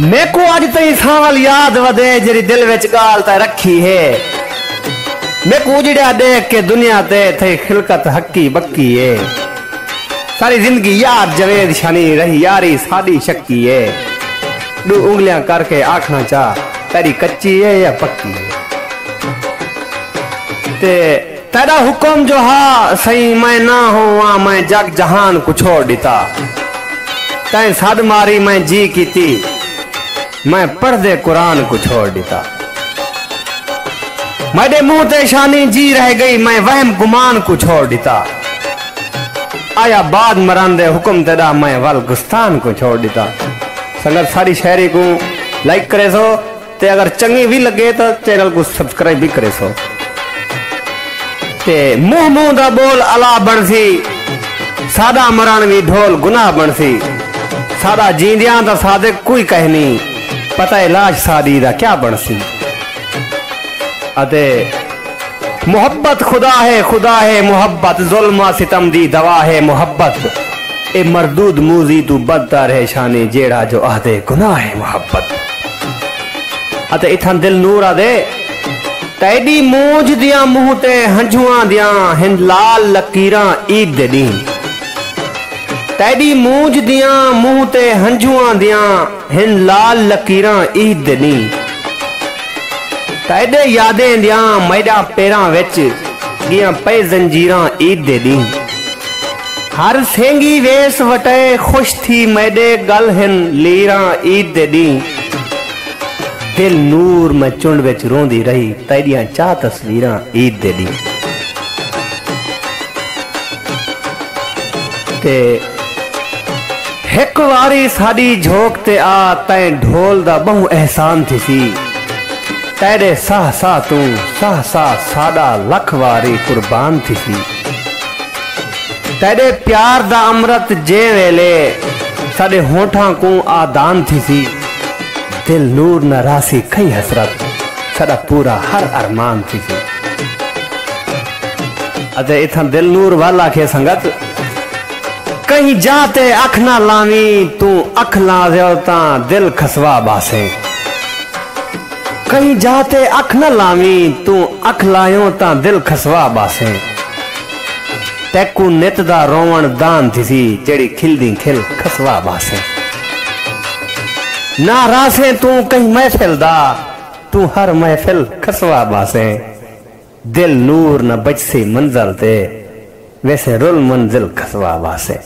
मेको अज तई सावल याद वदे जरी दिल विच गाल ता रखी है। मेको उजड़िया देख के दुनिया ते थे खिलकत हक्की बक्की है। सारी जिंदगी यार जवेद शानी रही यारी सादी शक्की है। दो उंगलियां करके आखना चाह तेरी कच्ची है या पक्की है। ते तेरा हुक्म जो हा सही मैं ना हो मैं जग जहान को छोड़ दिता। तैं सद मारी मैं जी की थी मैं पढ़दे कुरान को छोड़ दिता। मेरे मुंह ते शानी जी रह गई मैं वहम गुमान को छोड़ दिता। आया बाद मरान दे हुक्म तेरा मैं वल गुस्तान को छोड़ दिता। संगत सारी शायरी को लाइक करे सो ते अगर चंगी भी लगे तो चैनल को सब्सक्राइब भी करे सो। ते मुंह मुंह दा बोल अला बनसी सादा मरण भी ढोल गुनाह बनसी। सादा जींदियां दा सादे कोई कहनी पता है लाश सादी दा क्या बनसी। अते मोहब्बत खुदा है मोहब्बत जुल्मा सितम दी दवा है मोहब्बत। ए मरदूद मूजी तू बदतर है शानी जेड़ा जो आदे गुनाह है मोहब्बत। अते इथां दिल नूर आदे तैडी मूंझ दिया मुंह ते हंझुआं दिया हिन लाल लकीरां ईद दे दी। तैडी मूंझ दिया मुंह ते हंझुआं दिया हिन लाल लकीरां ईद दे दी। तैडे यादें दिया मैडा पैरां विच गियां पे जंजीरां ईद दे दी। हर सेंगी वेस वटे खुश थी मैडे गल हिन लीरां ईद दे दी। दिल नूर में चुंड विच रोंदी रही तेरियां चा तस्वीरां ईद दे दी। ते एक वारी साडी झोंक ते आ तैं ढोल दा बहु एहसान थी सी। तेरे साह साह तू साह साह सादा लख वारी कुर्बान थी सी। तेरे प्यार दा अमृत जे वेले साडे होठां को आदान थी सी। दिल नूर न रासी खई हसरत सदा पूरा हर अरमान थी सी। अते इथां दिल नूर वाला के संगत कहीं जाते अख ना लावी तू अख ला ता दिल खसवा बासे। कहीं जाते अख न लावी तू अख लायो ता दिल खसवा बासे। तैकू नित दा रोवण दान थी सी जेड़ी खिलदी खिल खसवा बासे। ना रासे तू कहीं महफिल दा तू हर महफिल खसवा बासे। दिल नूर न बचसी मंजिल ते वैसे रुल मंजिल खसवा बासे।